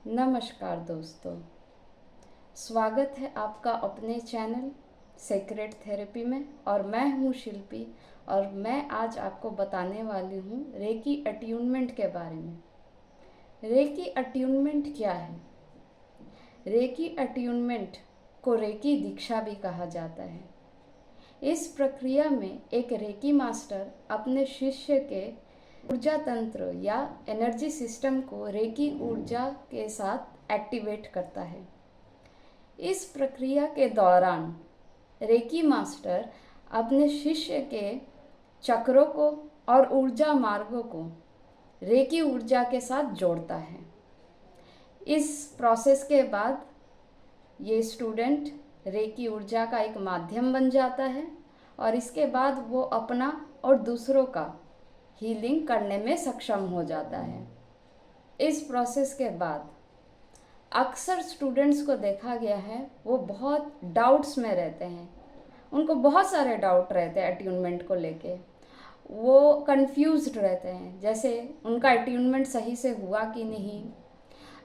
नमस्कार दोस्तों। स्वागत है आपका अपने चैनल सेक्रेट थेरेपी में। और मैं हूँ शिल्पी। और मैं आज आपको बताने वाली हूँ रेकी अट्यूनमेंट के बारे में। रेकी अट्यूनमेंट क्या है? रेकी अट्यूनमेंट को रेकी दीक्षा भी कहा जाता है। इस प्रक्रिया में एक रेकी मास्टर अपने शिष्य के ऊर्जा तंत्र या एनर्जी सिस्टम को रेकी ऊर्जा के साथ एक्टिवेट करता है। इस प्रक्रिया के दौरान रेकी मास्टर अपने शिष्य के चक्रों को और ऊर्जा मार्गों को रेकी ऊर्जा के साथ जोड़ता है। इस प्रोसेस के बाद ये स्टूडेंट रेकी ऊर्जा का एक माध्यम बन जाता है और इसके बाद वो अपना और दूसरों का हीलिंग करने में सक्षम हो जाता है। इस प्रोसेस के बाद अक्सर स्टूडेंट्स को देखा गया है वो बहुत डाउट्स में रहते हैं। उनको बहुत सारे डाउट रहते हैं अट्यूनमेंट को लेके। वो कंफ्यूज्ड रहते हैं, जैसे उनका अट्यूनमेंट सही से हुआ कि नहीं,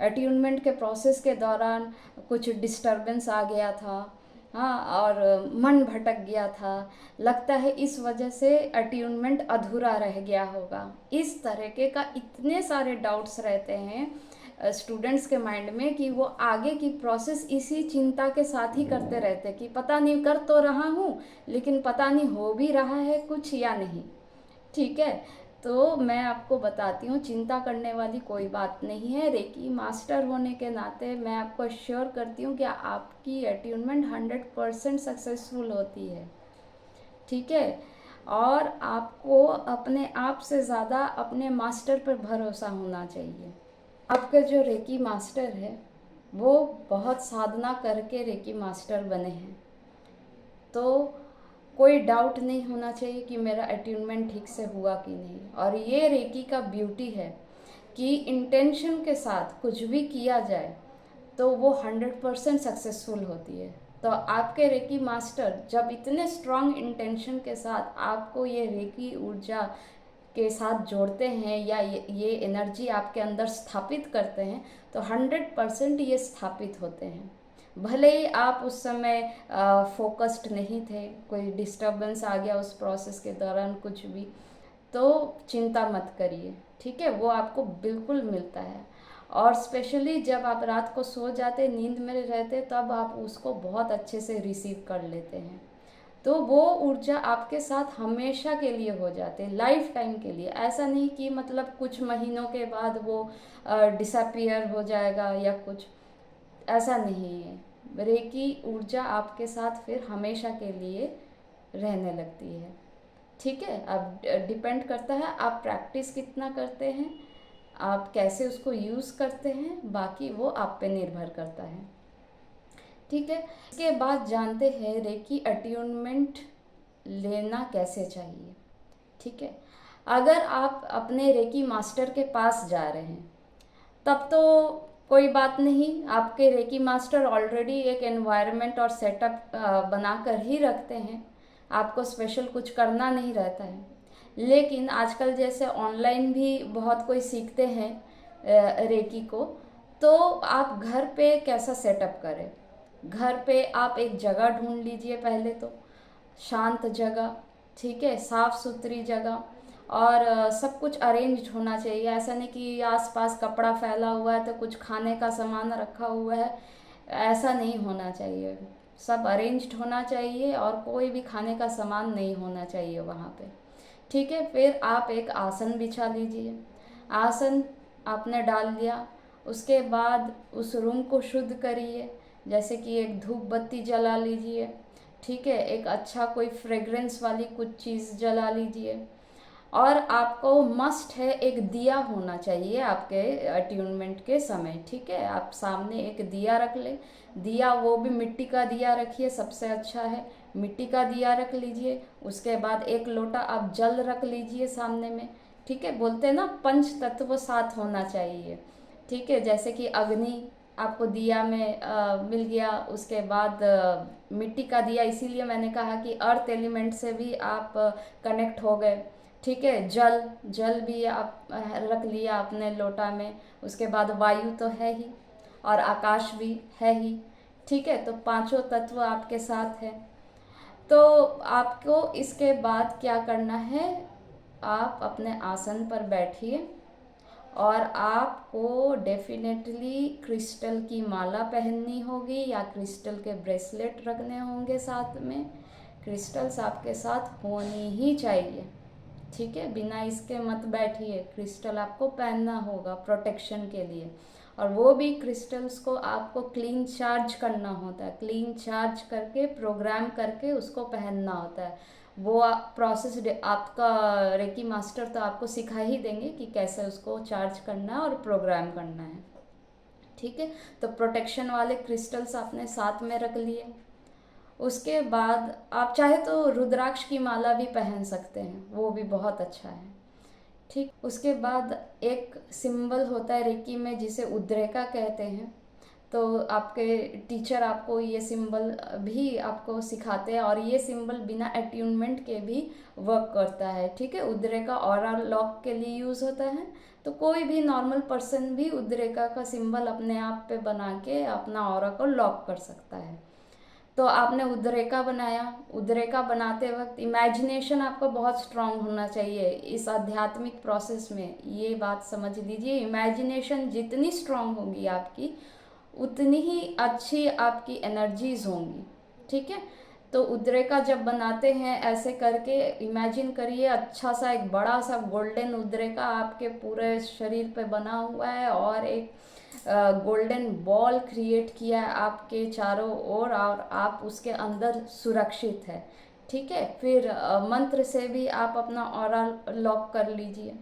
अट्यूनमेंट के प्रोसेस के दौरान कुछ डिस्टरबेंस आ गया था, हाँ, और मन भटक गया था, लगता है इस वजह से अट्यूनमेंट अधूरा रह गया होगा। इस तरीके का इतने सारे डाउट्स रहते हैं स्टूडेंट्स के माइंड में कि वो आगे की प्रोसेस इसी चिंता के साथ ही करते रहते कि पता नहीं कर तो रहा हूँ लेकिन पता नहीं हो भी रहा है कुछ या नहीं। ठीक है, तो मैं आपको बताती हूँ चिंता करने वाली कोई बात नहीं है। रेकी मास्टर होने के नाते मैं आपको अश्योर करती हूँ कि आपकी अट्यूनमेंट 100% सक्सेसफुल होती है। ठीक है, और आपको अपने आप से ज़्यादा अपने मास्टर पर भरोसा होना चाहिए। आपका जो रेकी मास्टर है वो बहुत साधना करके रेकी मास्टर बने हैं, तो कोई डाउट नहीं होना चाहिए कि मेरा अट्यूनमेंट ठीक से हुआ कि नहीं। और ये रेकी का ब्यूटी है कि इंटेंशन के साथ कुछ भी किया जाए तो वो 100% सक्सेसफुल होती है। तो आपके रेकी मास्टर जब इतने स्ट्रॉन्ग इंटेंशन के साथ आपको ये रेकी ऊर्जा के साथ जोड़ते हैं या ये एनर्जी आपके अंदर स्थापित करते हैं तो 100% ये स्थापित होते हैं। भले ही आप उस समय फोकस्ड नहीं थे, कोई डिस्टरबेंस आ गया उस प्रोसेस के दौरान कुछ भी, तो चिंता मत करिए। ठीक है, वो आपको बिल्कुल मिलता है। और स्पेशली जब आप रात को सो जाते, नींद में रहते, तब आप उसको बहुत अच्छे से रिसीव कर लेते हैं। तो वो ऊर्जा आपके साथ हमेशा के लिए हो जाते हैं, लाइफ टाइम के लिए। ऐसा नहीं कि मतलब कुछ महीनों के बाद वो डिसअपियर हो जाएगा या कुछ, ऐसा नहीं है। रेकी ऊर्जा आपके साथ फिर हमेशा के लिए रहने लगती है। ठीक है, अब डिपेंड करता है आप प्रैक्टिस कितना करते हैं, आप कैसे उसको यूज़ करते हैं, बाकी वो आप पे निर्भर करता है। ठीक है, इसके बाद जानते हैं रेकी अट्यूनमेंट लेना कैसे चाहिए। ठीक है, अगर आप अपने रेकी मास्टर के पास जा रहे हैं तब तो कोई बात नहीं, आपके रेकी मास्टर ऑलरेडी एक एनवायरनमेंट और सेटअप बना कर ही रखते हैं, आपको स्पेशल कुछ करना नहीं रहता है। लेकिन आजकल जैसे ऑनलाइन भी बहुत कोई सीखते हैं रेकी को, तो आप घर पे कैसा सेटअप करें। घर पे आप एक जगह ढूंढ लीजिए, पहले तो शांत जगह, ठीक है, साफ़ सुथरी जगह, और सब कुछ अरेंज्ड होना चाहिए। ऐसा नहीं कि आसपास कपड़ा फैला हुआ है तो कुछ खाने का सामान रखा हुआ है, ऐसा नहीं होना चाहिए। सब अरेंज्ड होना चाहिए और कोई भी खाने का सामान नहीं होना चाहिए वहाँ पे। ठीक है, फिर आप एक आसन बिछा लीजिए। आसन आपने डाल लिया, उसके बाद उस रूम को शुद्ध करिए, जैसे कि एक धूप बत्ती जला लीजिए। ठीक है, एक अच्छा कोई फ्रेग्रेंस वाली कुछ चीज़ जला लीजिए। और आपको मस्ट है एक दिया होना चाहिए आपके अट्यूनमेंट के समय। ठीक है, आप सामने एक दिया रख ले। दिया वो भी मिट्टी का दिया रखिए, सबसे अच्छा है, मिट्टी का दिया रख लीजिए। उसके बाद एक लोटा आप जल रख लीजिए सामने में। ठीक है, बोलते हैं ना पंच तत्व साथ होना चाहिए। ठीक है, जैसे कि अग्नि आपको दिया में मिल गया, उसके बाद मिट्टी का दिया, इसीलिए मैंने कहा कि अर्थ एलिमेंट से भी आप कनेक्ट हो गए। ठीक है, जल जल भी आप रख लिया अपने लोटा में। उसके बाद वायु तो है ही, और आकाश भी है ही। ठीक है, तो पांचों तत्व आपके साथ है। तो आपको इसके बाद क्या करना है, आप अपने आसन पर बैठिए और आपको डेफिनेटली क्रिस्टल की माला पहननी होगी या क्रिस्टल के ब्रेसलेट रखने होंगे साथ में। क्रिस्टल्स आपके साथ होनी ही चाहिए। ठीक है, बिना इसके मत बैठिए, क्रिस्टल आपको पहनना होगा प्रोटेक्शन के लिए। और वो भी क्रिस्टल्स को आपको क्लीन चार्ज करना होता है, क्लीन चार्ज करके प्रोग्राम करके उसको पहनना होता है। वो प्रोसेस आपका रेकी मास्टर तो आपको सिखा ही देंगे कि कैसे उसको चार्ज करना है और प्रोग्राम करना है। ठीक है, तो प्रोटेक्शन वाले क्रिस्टल्स आपने साथ में रख लिए। उसके बाद आप चाहे तो रुद्राक्ष की माला भी पहन सकते हैं, वो भी बहुत अच्छा है। ठीक, उसके बाद एक सिंबल होता है रेकी में जिसे उद्रेका कहते हैं। तो आपके टीचर आपको ये सिंबल भी आपको सिखाते हैं और ये सिंबल बिना अट्यूनमेंट के भी वर्क करता है। ठीक है, उद्रेका ऑरा लॉक के लिए यूज़ होता है। तो कोई भी नॉर्मल पर्सन भी उद्रेका का सिंबल अपने आप पे बना के अपना ऑरा को लॉक कर सकता है। तो आपने उद्रेका बनाया, उद्रेका बनाते वक्त इमेजिनेशन आपको बहुत स्ट्रांग होना चाहिए इस आध्यात्मिक प्रोसेस में। ये बात समझ लीजिए, इमेजिनेशन जितनी स्ट्रांग होगी आपकी उतनी ही अच्छी आपकी एनर्जीज होंगी। ठीक है, तो उद्रेका जब बनाते हैं ऐसे करके इमेजिन करिए, अच्छा सा एक बड़ा सा गोल्डन उद्रेका आपके पूरे शरीर पे बना हुआ है और एक गोल्डन बॉल क्रिएट किया है आपके चारों ओर और आप उसके अंदर सुरक्षित है। ठीक है, फिर मंत्र से भी आप अपना ऑरा लॉक कर लीजिए।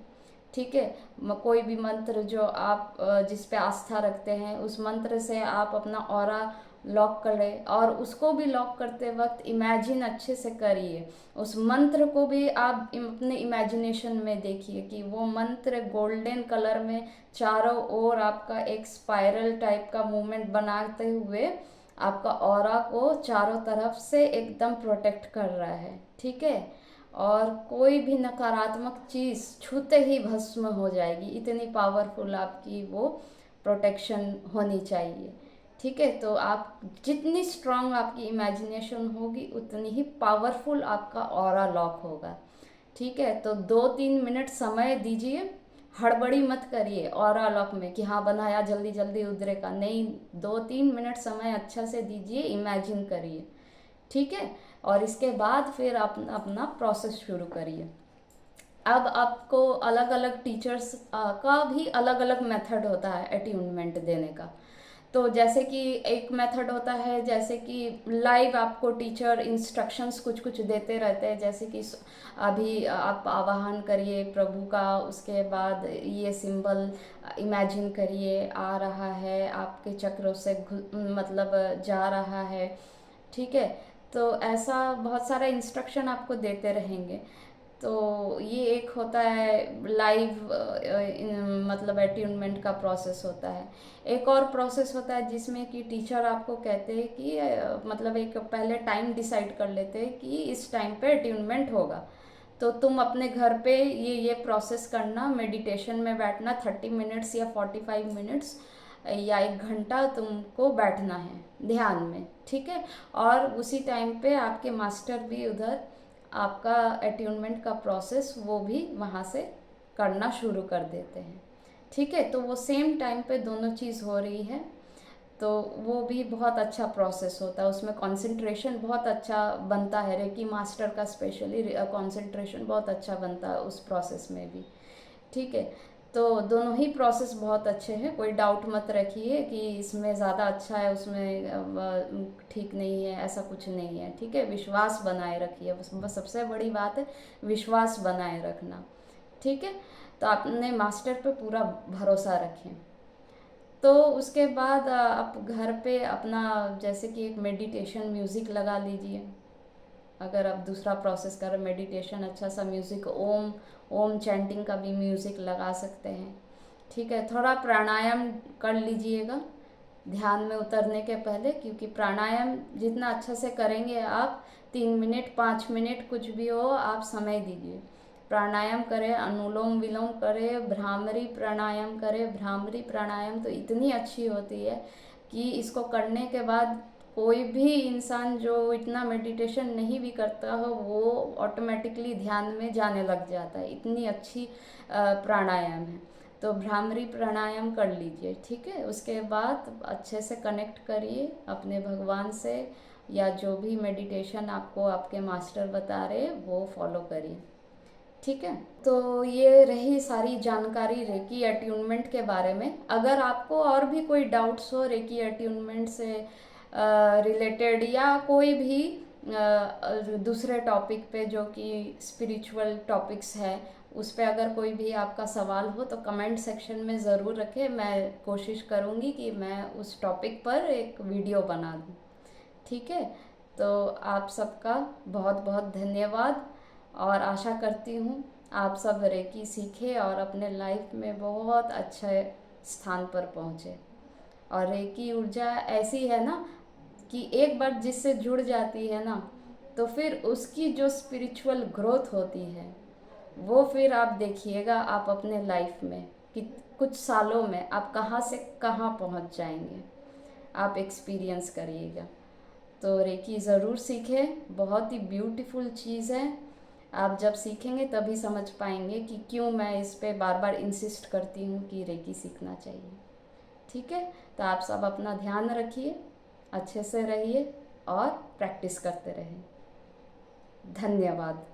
ठीक है, कोई भी मंत्र जो आप जिस पे आस्था रखते हैं उस मंत्र से आप अपना ऑरा लॉक करें और उसको भी लॉक करते वक्त इमेजिन अच्छे से करिए। उस मंत्र को भी आप अपने इमेजिनेशन में देखिए कि वो मंत्र गोल्डन कलर में चारों ओर आपका एक स्पाइरल टाइप का मूवमेंट बनाते हुए आपका ऑरा को चारों तरफ से एकदम प्रोटेक्ट कर रहा है। ठीक है, और कोई भी नकारात्मक चीज़ छूते ही भस्म हो जाएगी, इतनी पावरफुल आपकी वो प्रोटेक्शन होनी चाहिए। ठीक है, तो आप जितनी स्ट्रांग आपकी इमेजिनेशन होगी उतनी ही पावरफुल आपका ऑरा लॉक होगा। ठीक है, तो 2-3 मिनट समय दीजिए, हड़बड़ी मत करिए ऑरा लॉक में कि हाँ बनाया जल्दी जल्दी उतरेगा, नहीं, 2-3 मिनट समय अच्छा से दीजिए, इमेजिन करिए। ठीक है, और इसके बाद फिर आप अपना प्रोसेस शुरू करिए। अब आपको अलग अलग टीचर्स का भी अलग अलग मेथड होता है अट्यूनमेंट देने का। तो जैसे कि एक मेथड होता है, जैसे कि लाइव आपको टीचर इंस्ट्रक्शंस कुछ कुछ देते रहते हैं, जैसे कि अभी आप आवाहन करिए प्रभु का, उसके बाद ये सिंबल इमेजिन करिए आ रहा है आपके चक्रों से मतलब जा रहा है। ठीक है, तो ऐसा बहुत सारा इंस्ट्रक्शन आपको देते रहेंगे। तो ये एक होता है लाइव मतलब अट्यूनमेंट का प्रोसेस होता है। एक और प्रोसेस होता है जिसमें कि टीचर आपको कहते हैं कि मतलब एक पहले टाइम डिसाइड कर लेते हैं कि इस टाइम पे अट्यूनमेंट होगा, तो तुम अपने घर पे ये प्रोसेस करना, मेडिटेशन में बैठना 30 मिनट्स या 45 मिनट्स या 1 घंटा तुमको बैठना है ध्यान में। ठीक है, और उसी टाइम पे आपके मास्टर भी उधर आपका अट्यूनमेंट का प्रोसेस वो भी वहाँ से करना शुरू कर देते हैं। ठीक है, तो वो सेम टाइम पे दोनों चीज़ हो रही है, तो वो भी बहुत अच्छा प्रोसेस होता है, उसमें कंसंट्रेशन बहुत अच्छा बनता है। रेकी मास्टर का स्पेशली कंसंट्रेशन बहुत अच्छा बनता है उस प्रोसेस में भी। ठीक है, तो दोनों ही प्रोसेस बहुत अच्छे हैं, कोई डाउट मत रखिए कि इसमें ज़्यादा अच्छा है उसमें ठीक नहीं है, ऐसा कुछ नहीं है। ठीक है, विश्वास बनाए रखिए, बस सबसे बड़ी बात है विश्वास बनाए रखना। ठीक है, तो आपने मास्टर पे पूरा भरोसा रखें। तो उसके बाद आप घर पे अपना जैसे कि एक मेडिटेशन म्यूज़िक लगा लीजिए। अगर आप दूसरा प्रोसेस कर मेडिटेशन, अच्छा सा म्यूज़िक, ओम ओम चैंटिंग का भी म्यूज़िक लगा सकते हैं। ठीक है, थोड़ा प्राणायाम कर लीजिएगा ध्यान में उतरने के पहले, क्योंकि प्राणायाम जितना अच्छा से करेंगे आप, 3 मिनट 5 मिनट कुछ भी हो आप समय दीजिए। प्राणायाम करें, अनुलोम विलोम करें, भ्रामरी प्राणायाम करें। भ्रामरी प्राणायाम तो इतनी अच्छी होती है कि इसको करने के बाद कोई भी इंसान जो इतना मेडिटेशन नहीं भी करता हो वो ऑटोमेटिकली ध्यान में जाने लग जाता है। इतनी अच्छी प्राणायाम है। तो भ्रामरी प्राणायाम कर लीजिए, ठीक है। उसके बाद अच्छे से कनेक्ट करिए अपने भगवान से, या जो भी मेडिटेशन आपको आपके मास्टर बता रहे वो फॉलो करिए, ठीक है। तो ये रही सारी जानकारी रेकी अट्यूनमेंट के बारे में। अगर आपको और भी कोई डाउट्स हो रेकी अट्यूनमेंट से रिलेटेड, या कोई भी दूसरे टॉपिक पे जो कि स्पिरिचुअल टॉपिक्स है, उस पे अगर कोई भी आपका सवाल हो तो कमेंट सेक्शन में ज़रूर रखें। मैं कोशिश करूँगी कि मैं उस टॉपिक पर एक वीडियो बना दूँ, ठीक है। तो आप सबका बहुत बहुत धन्यवाद, और आशा करती हूँ आप सब रेकी सीखें और अपने लाइफ में बहुत अच्छे स्थान पर पहुँचे। और रेकी ऊर्जा ऐसी है ना कि एक बार जिससे जुड़ जाती है ना, तो फिर उसकी जो स्पिरिचुअल ग्रोथ होती है वो फिर आप देखिएगा आप अपने लाइफ में कि कुछ सालों में आप कहाँ से कहाँ पहुँच जाएंगे, आप एक्सपीरियंस करिएगा। तो रेकी ज़रूर सीखें, बहुत ही ब्यूटीफुल चीज़ है। आप जब सीखेंगे तभी समझ पाएंगे कि क्यों मैं इस पे बार बार इंसिस्ट करती हूँ कि रेकी सीखना चाहिए, ठीक है। तो आप सब अपना ध्यान रखिए, अच्छे से रहिए और प्रैक्टिस करते रहें। धन्यवाद।